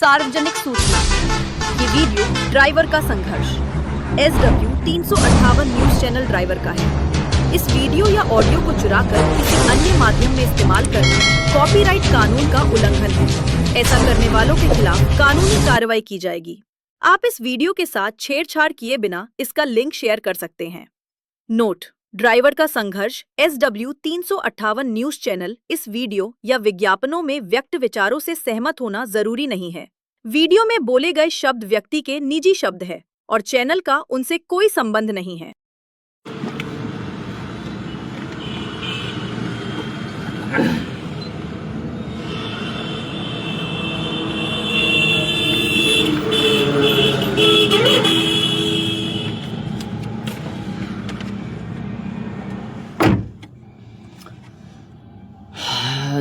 सार्वजनिक सूचना। ये वीडियो ड्राइवर का संघर्ष SW 358 न्यूज चैनल ड्राइवर का है। इस वीडियो या ऑडियो को चुराकर किसी अन्य माध्यम में इस्तेमाल करना कॉपीराइट कानून का उल्लंघन है। ऐसा करने वालों के खिलाफ कानूनी कार्रवाई की जाएगी। आप इस वीडियो के साथ छेड़छाड़ किए बिना इसका लिंक शेयर कर सकते हैं। नोट: ड्राइवर का संघर्ष SW 358 न्यूज चैनल इस वीडियो या विज्ञापनों में व्यक्त विचारों से सहमत होना जरूरी नहीं है। वीडियो में बोले गए शब्द व्यक्ति के निजी शब्द है और चैनल का उनसे कोई संबंध नहीं है।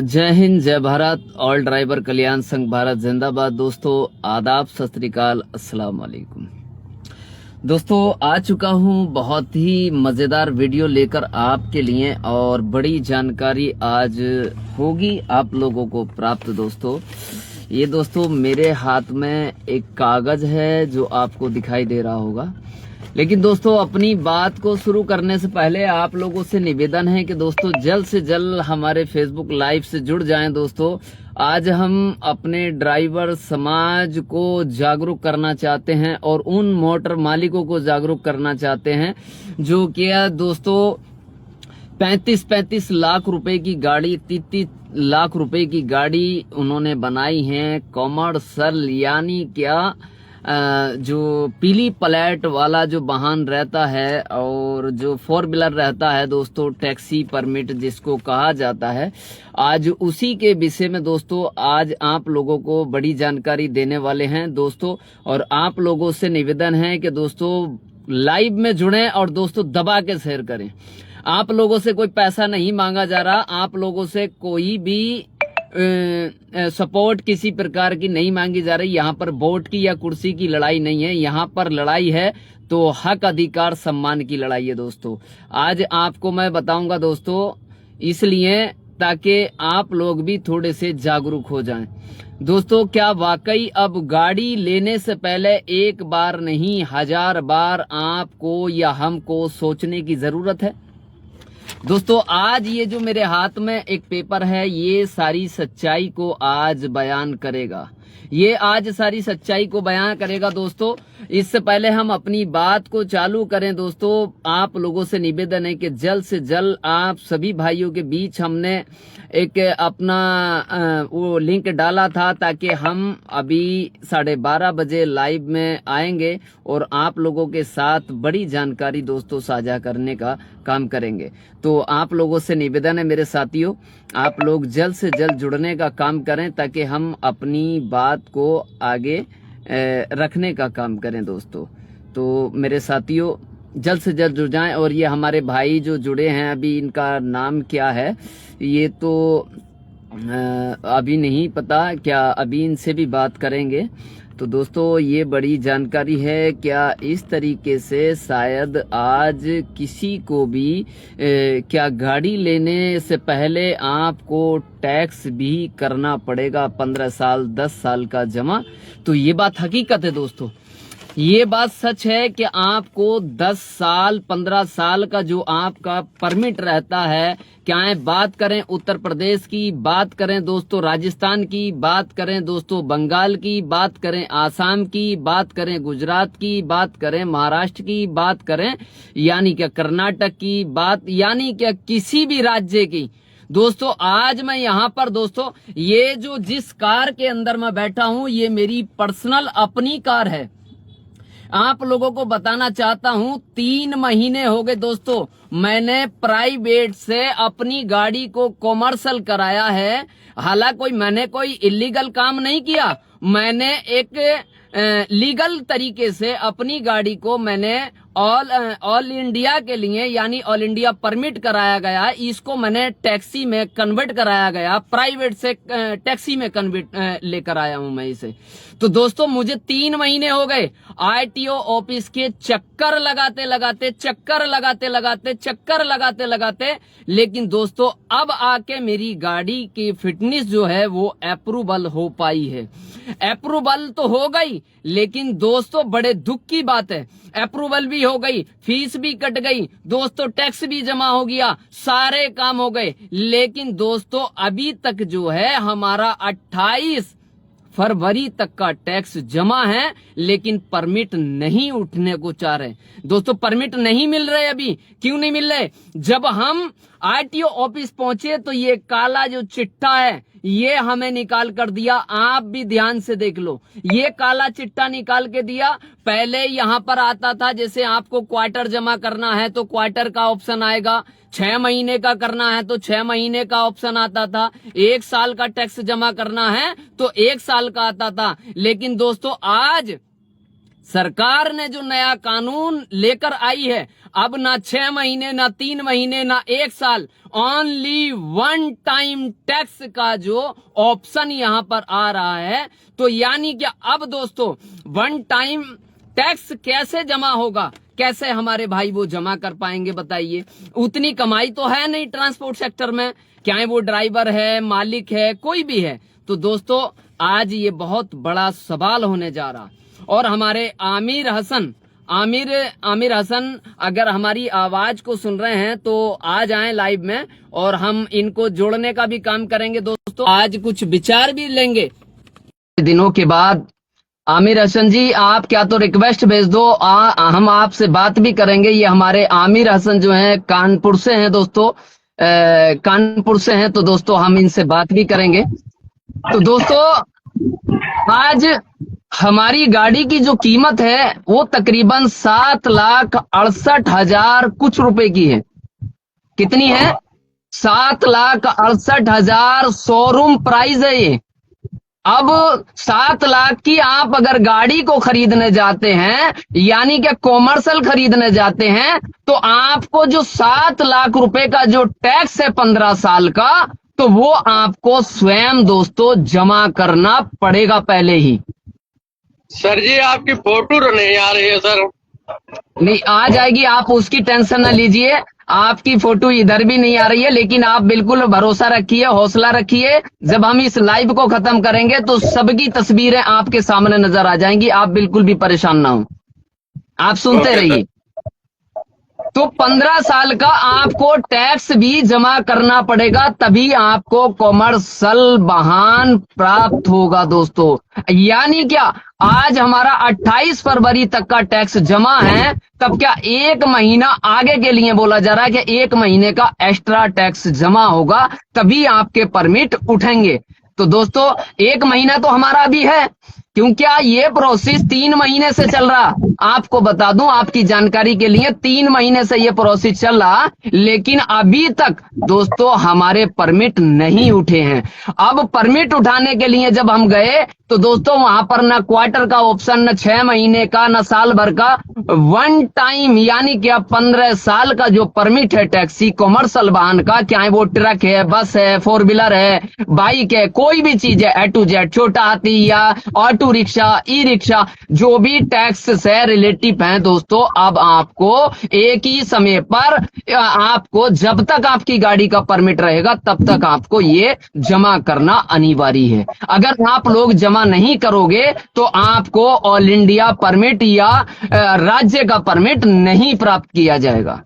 जय हिंद, जय भारत। ऑल ड्राइवर कल्याण संघ भारत जिंदाबाद। दोस्तों आदाब, सत श्री अकाल, अस्सलाम वालेकुम। दोस्तों आ चुका हूं बहुत ही मजेदार वीडियो लेकर आपके लिए और बड़ी जानकारी आज होगी आप लोगों को प्राप्त। दोस्तों ये दोस्तों मेरे हाथ में एक कागज है जो आपको दिखाई दे रहा होगा। लेकिन दोस्तों अपनी बात को शुरू करने से पहले आप लोगों से निवेदन है कि दोस्तों जल्द से जल्द हमारे फेसबुक लाइव से जुड़ जाएं। दोस्तों आज हम अपने ड्राइवर समाज को जागरूक करना चाहते हैं और उन मोटर मालिकों को जागरूक करना चाहते हैं जो क्या दोस्तों 35-35 लाख रुपए की गाड़ी, 33 लाख रुपए की गाड़ी उन्होंने बनाई है कॉमर्शियल, यानी क्या जो पीली प्लेट वाला जो वाहन रहता है और जो 4 व्हीलर रहता है दोस्तों, टैक्सी परमिट जिसको कहा जाता है। आज उसी के विषय में दोस्तों आज आप लोगों को बड़ी जानकारी देने वाले हैं दोस्तों। और आप लोगों से निवेदन है कि दोस्तों लाइव में जुड़ें और दोस्तों दबा के शेयर करें। आप लोगों से कोई पैसा नहीं मांगा जा रहा, आप लोगों से कोई भी सपोर्ट किसी प्रकार की नहीं मांगी जा रही। यहाँ पर वोट की या कुर्सी की लड़ाई नहीं है, यहाँ पर लड़ाई है तो हक, अधिकार, सम्मान की लड़ाई है दोस्तों। आज आपको मैं बताऊंगा दोस्तों इसलिए ताकि आप लोग भी थोड़े से जागरूक हो जाएं। दोस्तों क्या वाकई अब गाड़ी लेने से पहले एक बार नहीं 1000 बार आपको या हमको सोचने की जरूरत है? दोस्तों आज ये जो मेरे हाथ में एक पेपर है ये सारी सच्चाई को आज बयान करेगा, ये आज सारी सच्चाई को बयान करेगा दोस्तों। इससे पहले हम अपनी बात को चालू करें दोस्तों, आप लोगों से निवेदन है कि जल्द से जल्द आप सभी भाइयों के बीच हमने एक अपना वो लिंक डाला था ताकि हम अभी 12:30 बजे लाइव में आएंगे और आप लोगों के साथ बड़ी जानकारी दोस्तों साझा करने का काम करेंगे। तो आप लोगों से निवेदन है मेरे साथियों, आप लोग जल्द से जल्द जुड़ने का काम करें ताकि हम अपनी बात को आगे रखने का काम करें दोस्तों। तो मेरे साथियों जल्द से जल्द जुड़ जाएं। और ये हमारे भाई जो जुड़े हैं, अभी इनका नाम क्या है ये तो अभी नहीं पता, क्या अभी इनसे भी बात करेंगे। तो दोस्तों ये बड़ी जानकारी है, क्या इस तरीके से शायद आज किसी को भी क्या गाड़ी लेने से पहले आपको टैक्स भी करना पड़ेगा 15 साल 10 साल का जमा। तो ये बात हकीकत है दोस्तों, ये बात सच है कि आपको 10 साल 15 साल का जो आपका परमिट रहता है, क्या बात करें उत्तर प्रदेश की, बात करें दोस्तों राजस्थान की, बात करें दोस्तों बंगाल की, बात करें आसाम की, बात करें गुजरात की, बात करें महाराष्ट्र की, बात करें यानी क्या कर्नाटक की, बात यानी क्या किसी भी राज्य की दोस्तों। आज मैं यहाँ पर दोस्तों ये जो जिस कार के अंदर मैं बैठा हूँ ये मेरी पर्सनल अपनी कार है। आप लोगों को बताना चाहता हूं 3 महीने हो गए दोस्तों मैंने प्राइवेट से अपनी गाड़ी को कॉमर्शियल कराया है। हालांकि मैंने कोई इलीगल काम नहीं किया, मैंने एक लीगल तरीके से अपनी गाड़ी को मैंने ऑल इंडिया के लिए यानी ऑल इंडिया परमिट कराया गया, इसको मैंने टैक्सी में कन्वर्ट कराया गया, प्राइवेट से टैक्सी में कन्वर्ट लेकर आया हूं मैं इसे। तो दोस्तों मुझे 3 महीने हो गए आरटीओ ऑफिस के चक्कर लगाते लगाते चक्कर लगाते लगाते, लेकिन दोस्तों अब आके मेरी गाड़ी की फिटनेस जो है वो अप्रूवल हो पाई है। अप्रूवल तो हो गई, लेकिन दोस्तों बड़े दुख की बात है, अप्रूवल भी हो गई, फीस भी कट गई दोस्तों, टैक्स भी जमा हो गया, सारे काम हो गए, लेकिन दोस्तों अभी तक जो है हमारा 28 फरवरी तक का टैक्स जमा है, लेकिन परमिट नहीं उठने को चाह रहे। दोस्तों परमिट नहीं मिल रहे। अभी क्यों नहीं मिल रहे? जब हम आरटीओ ऑफिस पहुंचे तो ये काला जो चिट्ठा है ये हमें निकाल कर दिया। आप भी ध्यान से देख लो, ये काला चिट्ठा निकाल के दिया। पहले यहां पर आता था जैसे आपको क्वार्टर जमा करना है तो क्वार्टर का ऑप्शन आएगा, 6 महीने का करना है तो 6 महीने का ऑप्शन आता था, 1 साल का टैक्स जमा करना है तो 1 साल का आता था। लेकिन दोस्तों आज सरकार ने जो नया कानून लेकर आई है, अब ना 6 महीने, ना 3 महीने, ना 1 साल, ओनली 1 टाइम टैक्स का जो ऑप्शन यहां पर आ रहा है। तो यानी कि अब दोस्तों 1 टाइम टैक्स कैसे जमा होगा, कैसे हमारे भाई वो जमा कर पाएंगे बताइए? उतनी कमाई तो है नहीं ट्रांसपोर्ट सेक्टर में, चाहे वो ड्राइवर है, मालिक है, कोई भी है। तो दोस्तों आज ये बहुत बड़ा सवाल होने जा रहा। और हमारे आमिर हसन अगर हमारी आवाज को सुन रहे हैं तो आ जाएं लाइव में, और हम इनको जोड़ने का भी काम करेंगे दोस्तों। आज कुछ विचार भी लेंगे दिनों के बाद। आमिर हसन जी आप क्या तो रिक्वेस्ट भेज दो, हम आपसे बात भी करेंगे। ये हमारे आमिर हसन जो हैं कानपुर से हैं दोस्तों, कानपुर से हैं, तो दोस्तों हम इनसे बात भी करेंगे। तो दोस्तों आज हमारी गाड़ी की जो कीमत है वो तकरीबन 7,68,000 कुछ रुपए की है। कितनी है? 7,68,000 शोरूम प्राइस है ये। अब 7 लाख की आप अगर गाड़ी को खरीदने जाते हैं, यानी कि कॉमर्शियल खरीदने जाते हैं, तो आपको जो 7 लाख रुपए का जो टैक्स है 15 साल का, तो वो आपको स्वयं दोस्तों जमा करना पड़ेगा पहले ही। सर जी आपकी फोटो नहीं आ रही है सर। नहीं आ जाएगी, आप उसकी टेंशन ना लीजिए। आपकी फोटो इधर भी नहीं आ रही है, लेकिन आप बिल्कुल भरोसा रखिए, हौसला रखिए। जब हम इस लाइव को खत्म करेंगे तो सबकी तस्वीरें आपके सामने नजर आ जाएंगी। आप बिल्कुल भी परेशान ना हो, आप सुनते रहिए। तो 15 साल का आपको टैक्स भी जमा करना पड़ेगा, तभी आपको कॉमर्शियल वाहन प्राप्त होगा दोस्तों। यानी क्या आज हमारा 28 फरवरी तक का टैक्स जमा है, तब क्या 1 महीना आगे के लिए बोला जा रहा है कि 1 महीने का एक्स्ट्रा टैक्स जमा होगा, तभी आपके परमिट उठेंगे। तो दोस्तों 1 महीना तो हमारा भी है, क्योंकि ये प्रोसेस 3 महीने से चल रहा। आपको बता दूं आपकी जानकारी के लिए, 3 महीने से ये प्रोसेस चल रहा, लेकिन अभी तक दोस्तों हमारे परमिट नहीं उठे हैं। अब परमिट उठाने के लिए जब हम गए तो दोस्तों वहां पर ना क्वार्टर का ऑप्शन, न 6 महीने का, न साल भर का, 1 टाइम यानी कि अब 15 साल का जो परमिट है टैक्सी कॉमर्शियल वाहन का, चाहे वो ट्रक है, बस है, 4 व्हीलर है, बाइक है, कोई भी चीज है, A to Z, छोटा हाथी या ऑटो रिक्शा, ई रिक्शा, जो भी टैक्स से रिलेटिव है दोस्तों, अब आपको एक ही समय पर आपको जब तक आपकी गाड़ी का परमिट रहेगा तब तक आपको ये जमा करना अनिवार्य है। अगर आप लोग जमा नहीं करोगे तो आपको ऑल इंडिया परमिट या राज्य का परमिट नहीं प्राप्त किया जाएगा।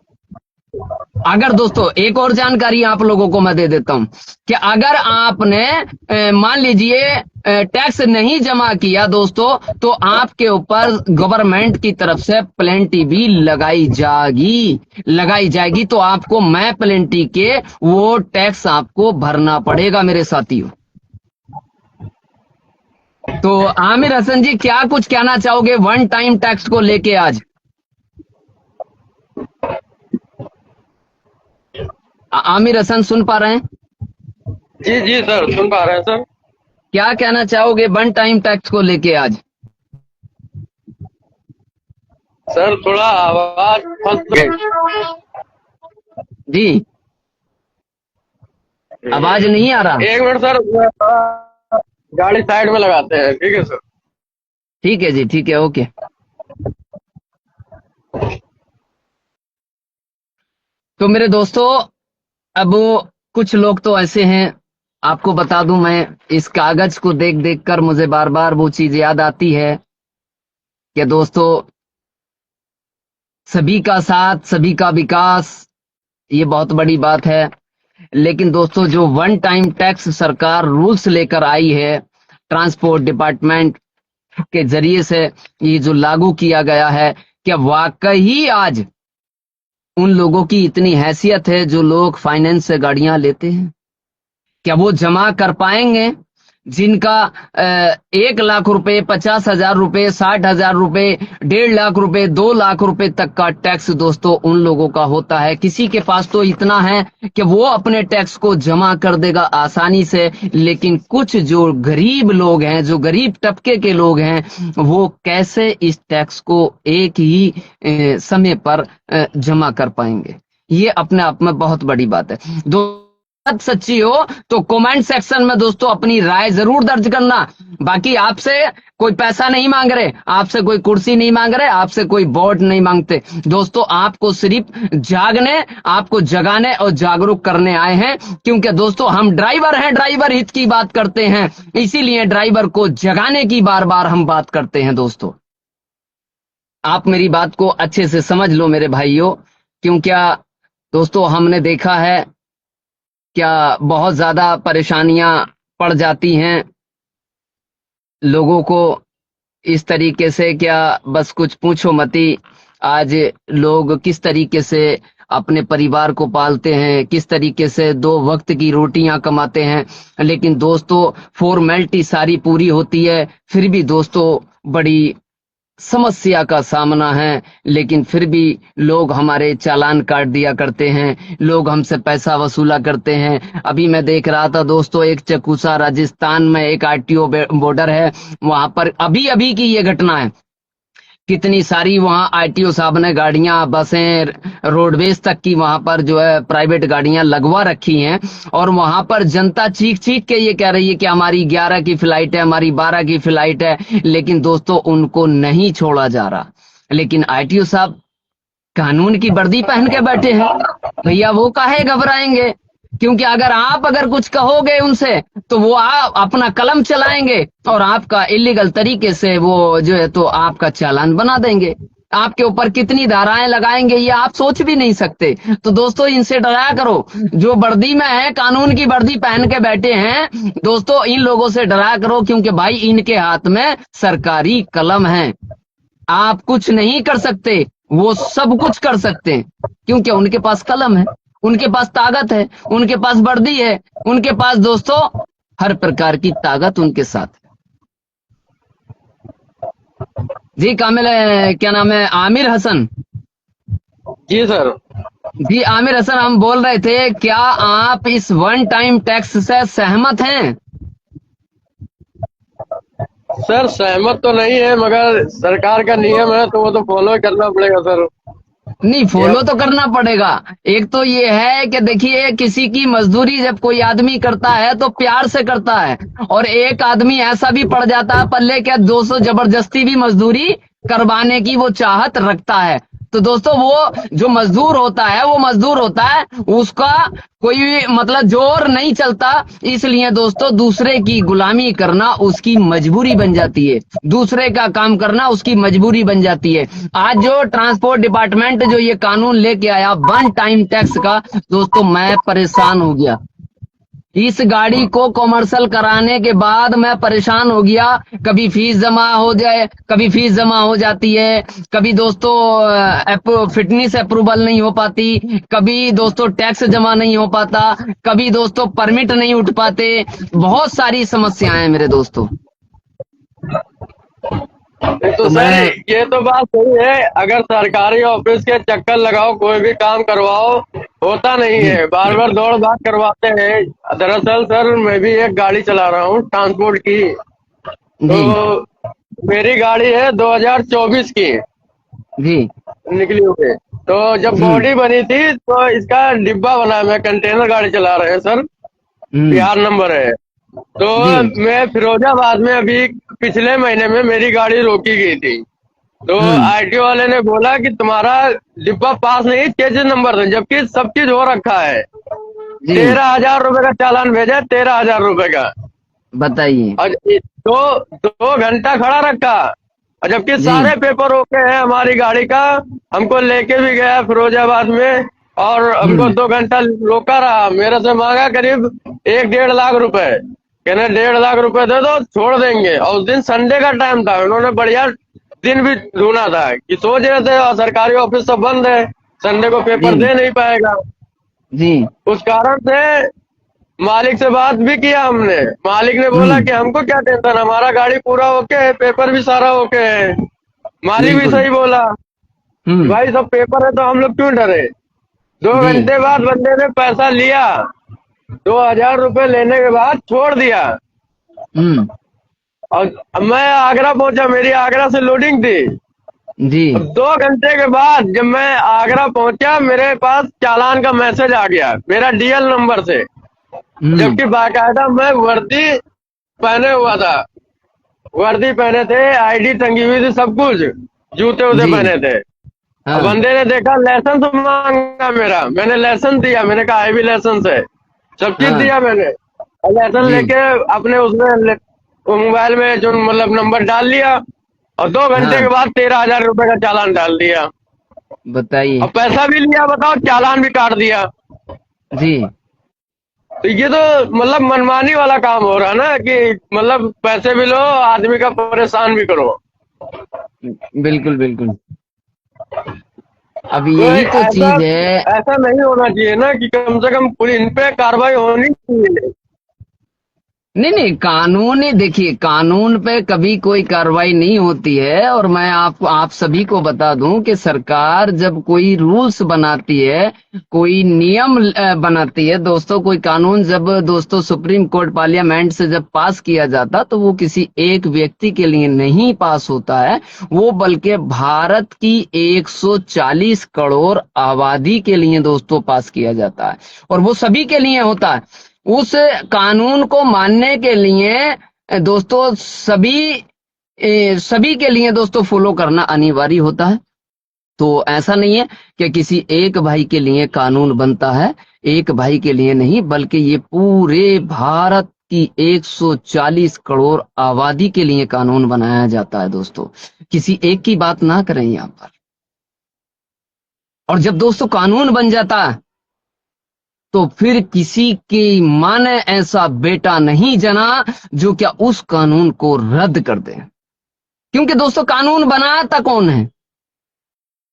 अगर दोस्तों एक और जानकारी आप लोगों को मैं दे देता हूं कि अगर आपने मान लीजिए टैक्स नहीं जमा किया दोस्तों, तो आपके ऊपर गवर्नमेंट की तरफ से पेनल्टी भी लगाई जाएगी। तो आपको मैं पेनल्टी के वो टैक्स आपको भरना पड़ेगा मेरे साथियों। तो आमिर हसन जी क्या कुछ कहना चाहोगे 1 टाइम टैक्स को लेके आज? आमिर हसन सुन पा रहे हैं? जी जी सर सुन पा रहे हैं सर। क्या कहना चाहोगे 1 टाइम टैक्स को लेके आज? सर थोड़ा आवाज फंस गई जी, आवाज नहीं आ रहा। 1 मिनट सर, गाड़ी साइड में लगाते हैं। ठीक है सर। ठीक है जी, ठीक है, ओके। तो मेरे दोस्तों, अब कुछ लोग तो ऐसे हैं, आपको बता दूं, मैं इस कागज को देख देख कर मुझे बार बार वो चीज याद आती है कि दोस्तों, सभी का साथ, सभी का विकास, ये बहुत बड़ी बात है। लेकिन दोस्तों, जो वन टाइम टैक्स सरकार रूल्स लेकर आई है ट्रांसपोर्ट डिपार्टमेंट के जरिए से, ये जो लागू किया गया है, क्या वाकई आज उन लोगों की इतनी हैसियत है जो लोग फाइनेंस से गाड़ियां लेते हैं? क्या वो जमा कर पाएंगे? जिनका 1 लाख रुपए, 50,000 रुपए, 60,000 रुपए, 1.5 लाख रुपए, 2 लाख रुपए तक का टैक्स दोस्तों उन लोगों का होता है। किसी के पास तो इतना है कि वो अपने टैक्स को जमा कर देगा आसानी से, लेकिन कुछ जो गरीब लोग हैं, जो गरीब तबके के लोग हैं, वो कैसे इस टैक्स को एक ही समय पर जमा कर पाएंगे? ये अपने आप में बहुत बड़ी बात है। बात सच्ची हो तो कमेंट सेक्शन में दोस्तों अपनी राय जरूर दर्ज करना। बाकी आपसे कोई पैसा नहीं मांग रहे, आपसे कोई कुर्सी नहीं मांग रहे, आपसे कोई वोट नहीं मांगते दोस्तों। आपको सिर्फ जागने, आपको जगाने और जागरूक करने आए हैं, क्योंकि दोस्तों हम ड्राइवर हैं, ड्राइवर हित की बात करते हैं, इसीलिए ड्राइवर को जगाने की बार बार हम बात करते हैं। दोस्तों, आप मेरी बात को अच्छे से समझ लो मेरे भाइयों, क्योंकि दोस्तों हमने देखा है क्या बहुत ज्यादा परेशानियां पड़ जाती हैं लोगों को इस तरीके से, क्या बस कुछ पूछो मती। आज लोग किस तरीके से अपने परिवार को पालते हैं, किस तरीके से 2 वक्त की रोटियां कमाते हैं, लेकिन दोस्तों फॉर्मेलिटी सारी पूरी होती है, फिर भी दोस्तों बड़ी समस्या का सामना है। लेकिन फिर भी लोग हमारे चालान काट दिया करते हैं, लोग हमसे पैसा वसूला करते हैं। अभी मैं देख रहा था दोस्तों, एक चकूसा राजस्थान में एक आरटीओ बॉर्डर है, वहां पर अभी अभी की ये घटना है। कितनी सारी वहां आरटीओ साहब ने गाड़ियां, बसें, रोडवेज तक की वहां पर जो है प्राइवेट गाड़ियां लगवा रखी हैं, और वहां पर जनता चीख चीख के ये कह रही है कि हमारी 11 की फ्लाइट है, हमारी 12 की फ्लाइट है, लेकिन दोस्तों उनको नहीं छोड़ा जा रहा। लेकिन आरटीओ साहब कानून की वर्दी पहन के बैठे हैं, भैया वो काहे घबराएंगे? क्योंकि अगर कुछ कहोगे उनसे तो वो आप अपना कलम चलाएंगे और आपका इलीगल तरीके से वो जो है तो आपका चालान बना देंगे। आपके ऊपर कितनी धाराएं लगाएंगे ये आप सोच भी नहीं सकते। तो दोस्तों इनसे डराया करो, जो वर्दी में है, कानून की वर्दी पहन के बैठे हैं, दोस्तों इन लोगों से डराया करो, क्योंकि भाई इनके हाथ में सरकारी कलम है। आप कुछ नहीं कर सकते, वो सब कुछ कर सकते हैं, क्योंकि उनके पास कलम है, उनके पास ताकत है, उनके पास वर्दी है, उनके पास दोस्तों हर प्रकार की ताकत उनके साथ है। जी कामिल, क्या नाम है? आमिर हसन। जी सर। जी आमिर हसन, हम बोल रहे थे, क्या आप इस वन टाइम टैक्स से सहमत हैं? सर सहमत तो नहीं है, मगर सरकार का नियम है तो वो तो फॉलो करना पड़ेगा सर। नहीं, फॉलो तो करना पड़ेगा। एक तो ये है कि देखिए, किसी की मजदूरी जब कोई आदमी करता है तो प्यार से करता है, और एक आदमी ऐसा भी पड़ जाता है पल्ले के 200 जबरदस्ती भी मजदूरी करवाने की वो चाहत रखता है। तो दोस्तों वो जो मजदूर होता है, वो मजदूर होता है, उसका कोई मतलब जोर नहीं चलता। इसलिए दोस्तों दूसरे की गुलामी करना उसकी मजबूरी बन जाती है, दूसरे का काम करना उसकी मजबूरी बन जाती है। आज जो ट्रांसपोर्ट डिपार्टमेंट जो ये कानून लेके आया वन टाइम टैक्स का, दोस्तों मैं परेशान हो गया। इस गाड़ी को कॉमर्शियल कराने के बाद मैं परेशान हो गया। कभी फीस जमा हो जाए, कभी फीस जमा हो जाती है, कभी दोस्तों फिटनेस अप्रूवल नहीं हो पाती, कभी दोस्तों टैक्स जमा नहीं हो पाता, कभी दोस्तों परमिट नहीं उठ पाते, बहुत सारी समस्याएं हैं मेरे दोस्तों। तो सर ये तो बात सही है, अगर सरकारी ऑफिस के चक्कर लगाओ, कोई भी काम करवाओ, होता नहीं है, बार बार दौड़ भाग करवाते हैं। दरअसल सर मैं भी एक गाड़ी चला रहा हूँ ट्रांसपोर्ट की, तो मेरी गाड़ी है 2024 की जी निकली हुई। तो जब बॉडी बनी थी तो इसका डिब्बा बना, मैं कंटेनर गाड़ी चला रहे हैं सर, बिहार नंबर है। तो मैं फिरोजाबाद में अभी पिछले महीने में मेरी गाड़ी रोकी गई थी, तो आरटीओ वाले ने बोला कि तुम्हारा डिब्बा पास नहीं, चेंज नंबर था, जबकि सब चीज हो रखा है। जी 13,000 रुपए का चालान भेजा, 13,000 रुपए का। बताइए। और 2 घंटा खड़ा रखा, और जबकि जी सारे पेपर ओके हैं हमारी गाड़ी का। हमको लेके भी गया फिरोजाबाद में, और हमको 2 घंटा रोका रहा। मेरे से मांगा करीब 1-1.5 लाख रुपए। कहने 1.5 लाख रुपए दे दो, छोड़ देंगे। और उस दिन संडे का टाइम था, उन्होंने बढ़िया दिन भी ढूंढा था कि सोच रहे थे और सरकारी ऑफिस सब बंद है, संडे को पेपर जी दे नहीं पाएगा। जी उस कारण से मालिक से बात भी किया हमने। मालिक ने बोला कि हमको क्या टेंशन, हमारा गाड़ी पूरा ओके है, पेपर भी सारा ओके है। मालिक भी बिल्कुल। सही बोला कि भाई सब पेपर है तो हम लोग क्यों डरे। दो जी घंटे बाद बंदे ने पैसा लिया, 2,000 रुपए लेने के बाद छोड़ दिया। हम्म और मैं आगरा पहुंचा, मेरी आगरा से लोडिंग थी। जी अब 2 घंटे के बाद जब मैं आगरा पहुंचा, मेरे पास चालान का मैसेज आ गया मेरा डीएल नंबर से, जबकि बाकायदा मैं वर्दी पहने हुआ था। वर्दी पहने थे, आईडी टंगी हुई थी, सब कुछ, जूते उते जी पहने थे। हाँ अब बंदे ने देखा, लाइसेंस मांगा मेरा, मैंने लाइसेंस दिया, मैंने कहा आईवी लाइसेंस है, सब चीज हाँ दिया मैंने। और लाइसेंस जी लेके अपने उसमें वो मोबाइल में जो मतलब नंबर डाल लिया, और 2 घंटे के हाँ बाद 13,000 रुपए का चालान डाल दिया। बताइए। और पैसा भी लिया, बताओ, चालान भी काट दिया। जी तो ये तो मतलब मनमानी वाला काम हो रहा है ना, कि मतलब पैसे भी लो, आदमी का परेशान भी करो। बिल्कुल बिल्कुल। अब कोई यही तो ऐसा चीज है। ऐसा नहीं होना चाहिए ना, कि कम से कम पूरी इन पे कार्रवाई होनी चाहिए। नहीं नहीं, कानूनी देखिए, कानून पे कभी कोई कार्रवाई नहीं होती है। और मैं आप सभी को बता दूं कि सरकार जब कोई रूल्स बनाती है, कोई नियम बनाती है दोस्तों, कोई कानून जब दोस्तों सुप्रीम कोर्ट पार्लियामेंट से जब पास किया जाता, तो वो किसी एक व्यक्ति के लिए नहीं पास होता है, वो बल्कि भारत की 140 करोड़ आबादी के लिए दोस्तों पास किया जाता है। और वो सभी के लिए होता है। उस कानून को मानने के लिए दोस्तों सभी के लिए दोस्तों फॉलो करना अनिवार्य होता है। तो ऐसा नहीं है कि किसी एक भाई के लिए कानून बनता है, एक भाई के लिए नहीं, बल्कि ये पूरे भारत की 140 करोड़ आबादी के लिए कानून बनाया जाता है दोस्तों। किसी एक की बात ना करें यहाँ पर। और जब दोस्तों कानून बन जाता है, तो फिर किसी की मां ने ऐसा बेटा नहीं जना जो क्या उस कानून को रद्द कर दे। क्योंकि दोस्तों कानून बनाता कौन है?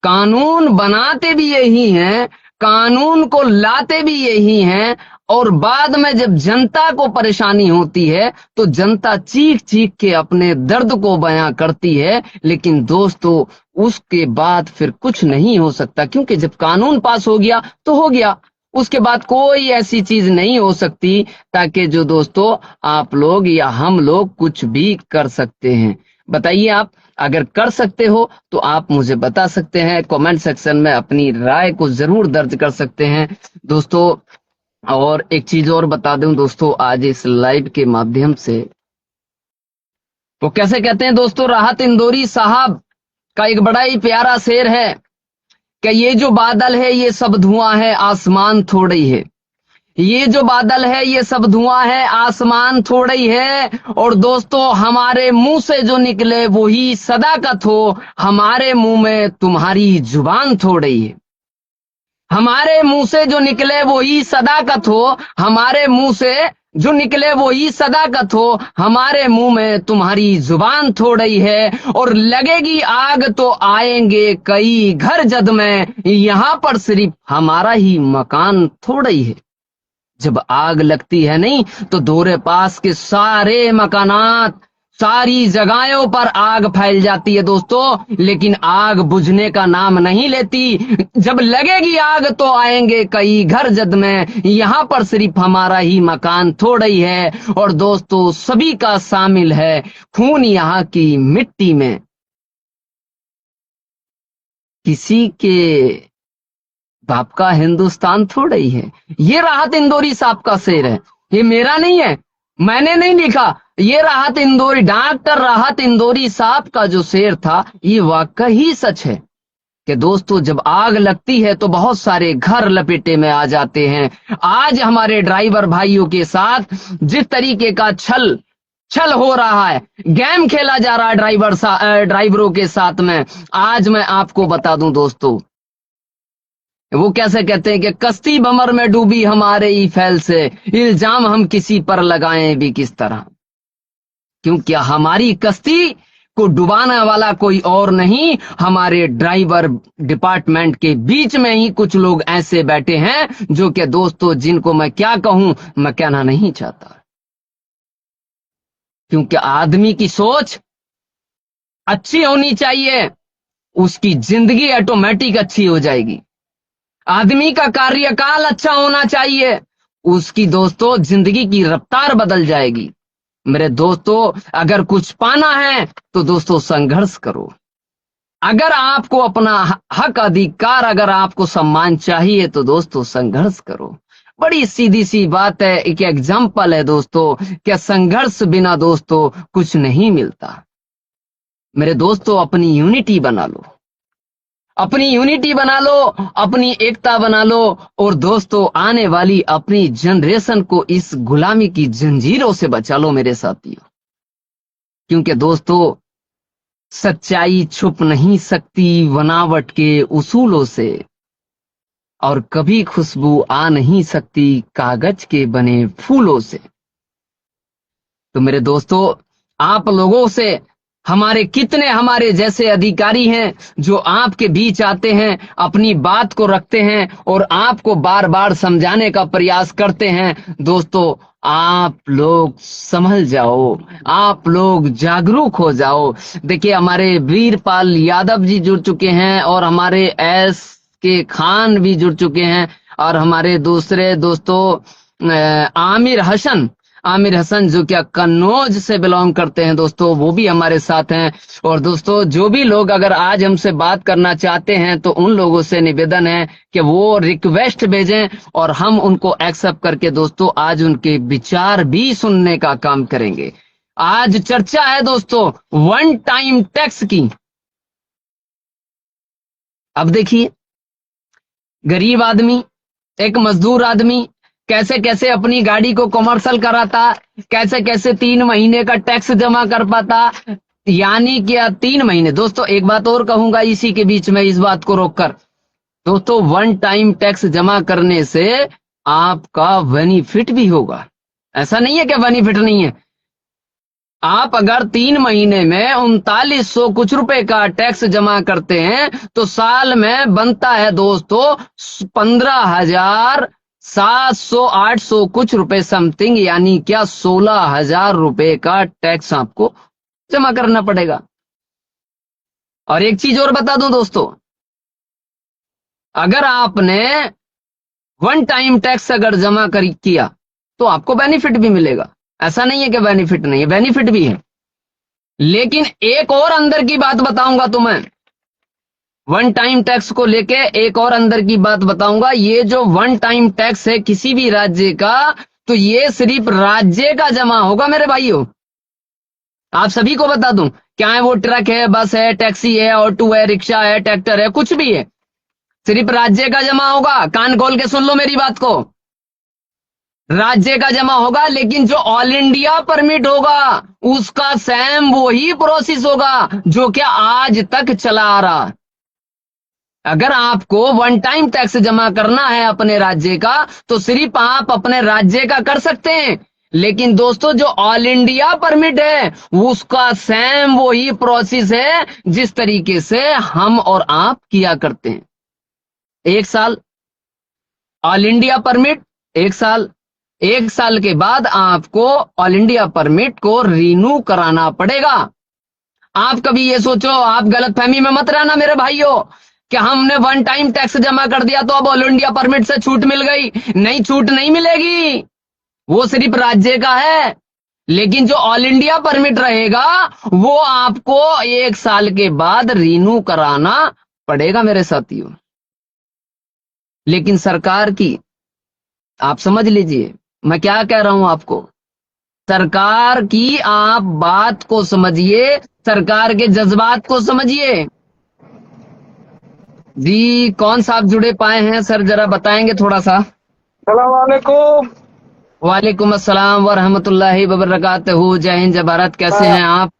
कानून बनाते भी यही हैं, कानून को लाते भी यही हैं। और बाद में जब जनता को परेशानी होती है, तो जनता चीख चीख के अपने दर्द को बयां करती है। लेकिन दोस्तों उसके बाद फिर कुछ नहीं हो सकता, क्योंकि जब कानून पास हो गया तो हो गया। उसके बाद कोई ऐसी चीज नहीं हो सकती ताकि जो दोस्तों आप लोग या हम लोग कुछ भी कर सकते हैं। बताइए, आप अगर कर सकते हो तो आप मुझे बता सकते हैं, कमेंट सेक्शन में अपनी राय को जरूर दर्ज कर सकते हैं दोस्तों। और एक चीज और बता दूं दोस्तों, आज इस लाइव के माध्यम से वो कैसे कहते हैं दोस्तों, राहत इंदौरी साहब का एक बड़ा ही प्यारा शेर है कि ये जो बादल है ये सब धुआं है, आसमान थोड़ा ही है। ये जो बादल है ये सब धुआं है, आसमान थोड़ा ही है। और दोस्तों हमारे मुंह से जो निकले वही सदाकत हो, हमारे मुंह में तुम्हारी जुबान थोड़ी है। हमारे मुंह से जो निकले वही सदाकत हो, हमारे मुंह से जो निकले वही सदाकत हो, हमारे मुंह में तुम्हारी जुबान थोड़ी है। और लगेगी आग तो आएंगे कई घर जद में, यहां पर सिर्फ हमारा ही मकान थोड़ी है। जब आग लगती है नहीं, तो दोरे पास के सारे मकानात, सारी जगहों पर आग फैल जाती है दोस्तों, लेकिन आग बुझने का नाम नहीं लेती। जब लगेगी आग तो आएंगे कई घर जद में, यहां पर सिर्फ हमारा ही मकान थोड़ा ही है। और दोस्तों सभी का शामिल है खून यहाँ की मिट्टी में, किसी के बाप का हिंदुस्तान थोड़ा ही है। ये राहत इंदौरी साहब का शेर है, ये मेरा नहीं है, मैंने नहीं लिखा। ये राहत इंदौरी, डॉक्टर राहत इंदौरी साहब का जो शेर था, ये वाकई सच है कि दोस्तों जब आग लगती है तो बहुत सारे घर लपेटे में आ जाते हैं। आज हमारे ड्राइवर भाइयों के साथ जिस तरीके का छल हो रहा है, गेम खेला जा रहा है ड्राइवरों के साथ में, आज मैं आपको बता दूं दोस्तों, वो कैसे कहते हैं कि कश्ती बमर में डूबी हमारे ही फैल से, इल्जाम हम किसी पर लगाएं भी किस तरह, क्योंकि हमारी कश्ती को डुबाने वाला कोई और नहीं, हमारे ड्राइवर डिपार्टमेंट के बीच में ही कुछ लोग ऐसे बैठे हैं जो कि दोस्तों जिनको मैं क्या कहूं, मैं कहना नहीं चाहता, क्योंकि आदमी की सोच अच्छी होनी चाहिए, उसकी जिंदगी ऑटोमेटिक अच्छी हो जाएगी। आदमी का कार्यकाल अच्छा होना चाहिए, उसकी दोस्तों जिंदगी की रफ्तार बदल जाएगी। मेरे दोस्तों, अगर कुछ पाना है तो दोस्तों संघर्ष करो। अगर आपको अपना हक अधिकार, अगर आपको सम्मान चाहिए तो दोस्तों संघर्ष करो। बड़ी सीधी सी बात है, एक एग्जाम्पल है दोस्तों, क्या संघर्ष बिना दोस्तों कुछ नहीं मिलता। मेरे दोस्तों, अपनी यूनिटी बना लो, अपनी यूनिटी बना लो, अपनी एकता बना लो, और दोस्तों आने वाली अपनी जनरेशन को इस गुलामी की जंजीरों से बचा लो मेरे साथियों। क्योंकि दोस्तों सच्चाई छुप नहीं सकती बनावट के उसूलों से, और कभी खुशबू आ नहीं सकती कागज के बने फूलों से। तो मेरे दोस्तों, आप लोगों से हमारे जैसे अधिकारी हैं जो आपके बीच आते हैं, अपनी बात को रखते हैं और आपको बार बार समझाने का प्रयास करते हैं। दोस्तों आप लोग संभल जाओ, आप लोग जागरूक हो जाओ। देखिए, हमारे वीरपाल यादव जी जुड़ चुके हैं और हमारे एस के खान भी जुड़ चुके हैं, और हमारे दूसरे दोस्तों आमिर हसन जो क्या कन्नौज से बिलोंग करते हैं दोस्तों, वो भी हमारे साथ हैं। और दोस्तों जो भी लोग अगर आज हमसे बात करना चाहते हैं तो उन लोगों से निवेदन है कि वो रिक्वेस्ट भेजें और हम उनको एक्सेप्ट करके दोस्तों आज उनके विचार भी सुनने का काम करेंगे। आज चर्चा है दोस्तों वन टाइम टैक्स की। अब देखिए, गरीब आदमी, एक मजदूर आदमी कैसे कैसे अपनी गाड़ी को कमर्शियल कराता, कैसे कैसे 3 महीने का टैक्स जमा कर पाता, यानी क्या 3 महीने। दोस्तों एक बात और कहूंगा इसी के बीच में, इस बात को रोककर, दोस्तों वन टाइम टैक्स जमा करने से आपका बेनिफिट भी होगा। ऐसा नहीं है कि बेनिफिट नहीं है। आप अगर 3 महीने में 3900 कुछ रुपए का टैक्स जमा करते हैं तो साल में बनता है दोस्तों 15,700-800 कुछ रुपए समथिंग, यानी क्या 16,000 रुपए का टैक्स आपको जमा करना पड़ेगा। और एक चीज और बता दूं दोस्तों, अगर आपने वन टाइम टैक्स अगर जमा किया तो आपको बेनिफिट भी मिलेगा। ऐसा नहीं है कि बेनिफिट नहीं है, बेनिफिट भी है। लेकिन एक और अंदर की बात बताऊंगा तुम्हें, वन टाइम टैक्स को लेके एक और अंदर की बात बताऊंगा। ये जो वन टाइम टैक्स है किसी भी राज्य का, तो ये सिर्फ राज्य का जमा होगा मेरे भाइयों। आप सभी को बता दूं, क्या है वो ट्रक है, बस है, टैक्सी है, ऑटो है, रिक्शा है, ट्रैक्टर है, कुछ भी है, सिर्फ राज्य का जमा होगा। कान खोल के सुन लो मेरी बात को, राज्य का जमा होगा। लेकिन जो ऑल इंडिया परमिट होगा उसका सेम वही प्रोसेस होगा जो क्या आज तक चला आ रहा। अगर आपको वन टाइम टैक्स जमा करना है अपने राज्य का तो सिर्फ आप अपने राज्य का कर सकते हैं। लेकिन दोस्तों जो ऑल इंडिया परमिट है उसका सेम वही प्रोसेस है जिस तरीके से हम और आप किया करते हैं। 1 साल ऑल इंडिया परमिट, 1 साल, 1 साल के बाद आपको ऑल इंडिया परमिट को रिन्यू कराना पड़ेगा। आप कभी ये सोचो, आप गलतफहमी में मत रहना मेरे भाइयों कि हमने वन टाइम टैक्स जमा कर दिया तो अब ऑल इंडिया परमिट से छूट मिल गई। नहीं, छूट नहीं मिलेगी, वो सिर्फ राज्य का है। लेकिन जो ऑल इंडिया परमिट रहेगा वो आपको 1 साल के बाद रिन्यू कराना पड़ेगा मेरे साथियों। लेकिन सरकार की, आप समझ लीजिए मैं क्या कह रहा हूं आपको, सरकार की आप बात को समझिए, सरकार के जज्बात को समझिए। जी, कौन साहब जुड़े पाए हैं सर, जरा बताएंगे थोड़ा सा। सलाम वालेकुम। वालेकुम अस्सलाम व रहमतुल्लाहि व बरकातहू। जय हिंद जय भारत। कैसे हैं आप?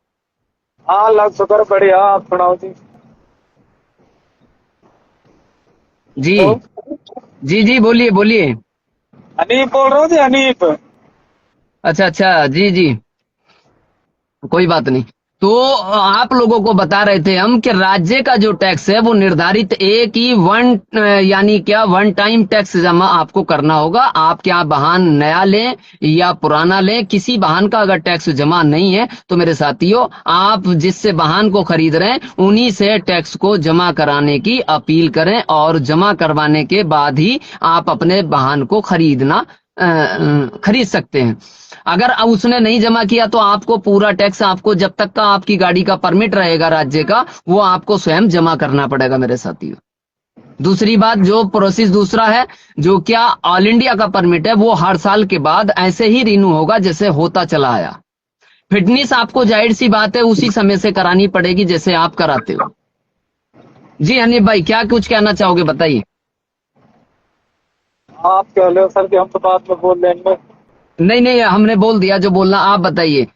हाँ अल्लाह का शुक्र, बढ़िया। आप सुनाओ जी। जी तो जी जी, बोलिए बोलिए। अनीप बोल रहा हूँ जी, अनीप। अच्छा अच्छा, जी जी, कोई बात नहीं। तो आप लोगों को बता रहे थे हम कि राज्य का जो टैक्स है वो निर्धारित एक ही यानी क्या वन टाइम टैक्स जमा आपको करना होगा। आप क्या वाहन नया लें या पुराना लें, किसी वाहन का अगर टैक्स जमा नहीं है तो मेरे साथियों, आप जिससे वाहन को खरीद रहे हैं उन्हीं से टैक्स को जमा कराने की अपील करें, और जमा करवाने के बाद ही आप अपने वाहन को खरीद सकते हैं। अगर उसने नहीं जमा किया तो आपको पूरा टैक्स, आपको जब तक का आपकी गाड़ी का परमिट रहेगा राज्य का, वो आपको स्वयं जमा करना पड़ेगा मेरे साथियों। दूसरी बात, जो प्रोसेस दूसरा है, जो क्या ऑल इंडिया का परमिट है वो हर साल के बाद ऐसे ही रिन्यू होगा जैसे होता चला आया। फिटनेस आपको जाहिर सी बात है उसी समय से करानी पड़ेगी जैसे आप कराते हो। जी हनीफ भाई, क्या कुछ कहना चाहोगे, बताइए। आप कह रहे हो सर कि हम तो बाद में बोल लेंगे। नहीं नहीं, हमने बोल दिया जो बोलना, आप बताइए।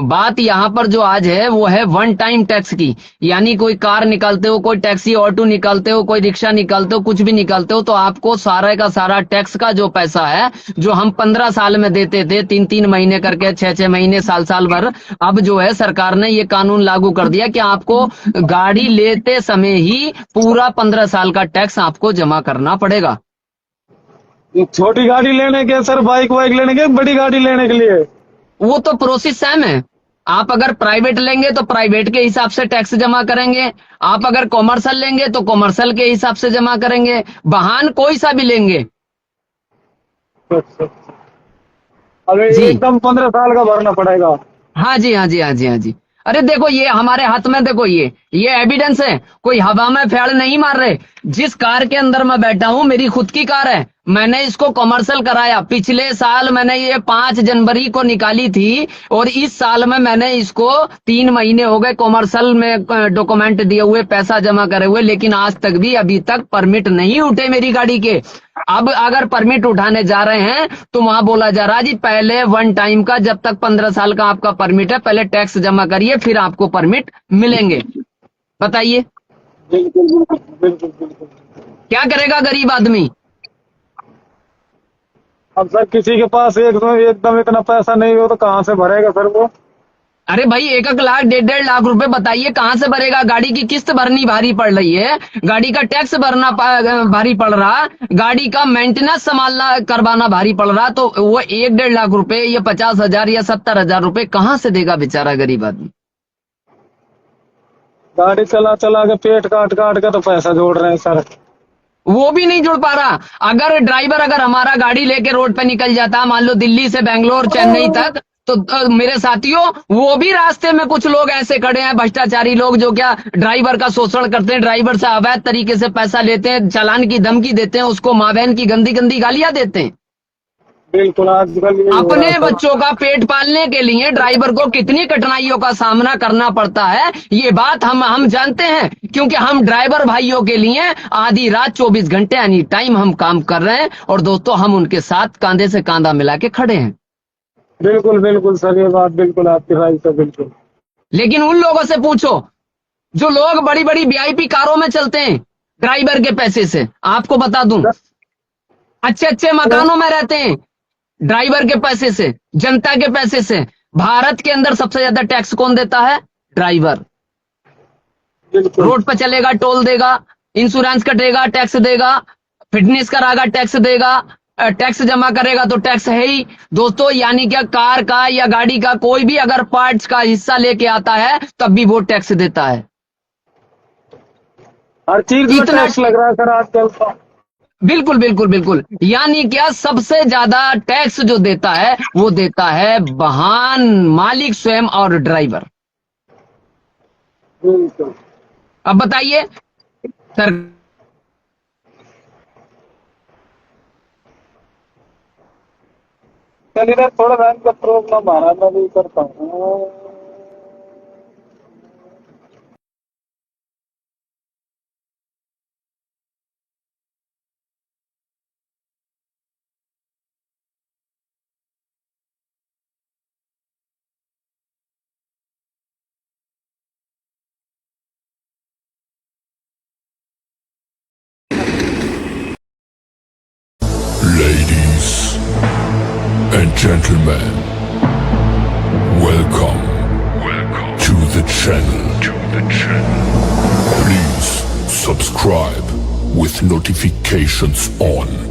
बात यहाँ पर जो आज है वो है वन टाइम टैक्स की। यानी कोई कार निकालते हो, कोई टैक्सी ऑटो निकालते हो, कोई रिक्शा निकालते हो, कुछ भी निकालते हो, तो आपको सारा का सारा टैक्स का जो पैसा है, जो हम 15 साल में देते थे, 3-3 महीने करके, 6-6 महीने, साल भर, अब जो है सरकार ने ये कानून लागू कर दिया कि आपको गाड़ी लेते समय ही पूरा 15 साल का टैक्स आपको जमा करना पड़ेगा। छोटी गाड़ी लेने के सर, बाइक वाइक लेने के, बड़ी गाड़ी लेने के लिए? वो तो प्रोसेस सेम है। आप अगर प्राइवेट लेंगे तो प्राइवेट के हिसाब से टैक्स जमा करेंगे, आप अगर कॉमर्शियल लेंगे तो कॉमर्शियल के हिसाब से जमा करेंगे, वाहन कोई सा भी लेंगे। अच्छा। अरे जी एकदम 15 साल का भरना पड़ेगा? हाँ जी, हाँ जी, हाँ जी, हाँ जी। अरे देखो, ये हमारे हाथ में, देखो ये एविडेंस है, कोई हवा में फेड़ नहीं मार रहे। जिस कार के अंदर मैं बैठा हूं मेरी खुद की कार है, मैंने इसको कमर्शियल कराया। पिछले साल मैंने ये 5 जनवरी को निकाली थी, और इस साल में मैंने इसको 3 महीने हो गए कमर्शियल में डॉक्यूमेंट दिए हुए, पैसा जमा करे हुए, लेकिन आज तक भी अभी तक परमिट नहीं उठे मेरी गाड़ी के। अब अगर परमिट उठाने जा रहे हैं तो वहां बोला जा रहा है जी पहले वन टाइम का, जब तक 15 साल का आपका परमिट है पहले टैक्स जमा करिए फिर आपको परमिट मिलेंगे। बताइए बिल्कुल बिल्कुल बिल्कुल बिल्कुल। क्या करेगा गरीब आदमी। अब सर किसी के पास एकदम इतना पैसा नहीं हो तो कहाँ से भरेगा सर वो? अरे भाई, 1-1 लाख 1.5-1.5 लाख रुपए बताइए कहां से भरेगा। गाड़ी की किस्त भरनी भारी पड़ रही है, गाड़ी का टैक्स भरना भारी पड़ रहा, गाड़ी का मेंटेनेंस संभालना करवाना भारी पड़ रहा, तो वो 1-1.5 लाख रुपए या 50,000 या 70,000 रुपए कहां से देगा बेचारा गरीब आदमी। गाड़ी चला चला के पेट काट काट के तो पैसा जोड़ रहे हैं सर। वो भी नहीं जुड़ पा रहा। अगर ड्राइवर अगर हमारा गाड़ी लेके रोड पे निकल जाता, मान लो दिल्ली से बेंगलोर चेन्नई तक, तो मेरे साथियों, वो भी रास्ते में कुछ लोग ऐसे खड़े हैं भ्रष्टाचारी लोग, जो क्या ड्राइवर का शोषण करते हैं, ड्राइवर से अवैध तरीके से पैसा लेते हैं, चालान की धमकी देते हैं, उसको माँ बहन की गंदी गंदी गालियां देते हैं। बिल्कुल आजकल यही हो रहा अपने है सर। बच्चों का पेट पालने के लिए ड्राइवर को कितनी कठिनाइयों का सामना करना पड़ता है, ये बात हम जानते हैं, क्योंकि हम ड्राइवर भाइयों के लिए आधी रात 24 घंटे एनी टाइम हम काम कर रहे हैं, और दोस्तों हम उनके साथ कांधे से कांधा मिला के खड़े हैं। बिल्कुल बिल्कुल सर, ये बात बिल्कुल आपकी राइट है, बिल्कुल। लेकिन उन लोगों से पूछो जो लोग बड़ी बड़ी वीआईपी कारों में चलते हैं ड्राइवर के पैसे से। आपको बता दूं, अच्छे अच्छे मकानों में रहते हैं ड्राइवर के पैसे से, जनता के पैसे से। भारत के अंदर सबसे ज्यादा टैक्स कौन देता है? ड्राइवर। बिल्कुल रोड पर चलेगा टोल देगा, इंश्योरेंस कटेगा टैक्स देगा, फिटनेस करागा टैक्स देगा, टैक्स जमा करेगा तो टैक्स है ही दोस्तों। यानी क्या, कार का या गाड़ी का कोई भी अगर पार्ट्स का हिस्सा लेके आता है तब भी वो टैक्स देता है। हर चीज में इतना टैक्स लग रहा है सर आजकल तो। बिल्कुल बिल्कुल बिल्कुल। यानी क्या, सबसे ज्यादा टैक्स जो देता है वो देता है वाहन मालिक स्वयं और ड्राइवर। बिल्कुल। अब बताइए सर, चलिए ना, थोड़ा वैन का प्रॉब्लम आ रहा है, मैं भी करता हूँ। Ladies and gentlemen, welcome to the channel. Please subscribe with notifications on.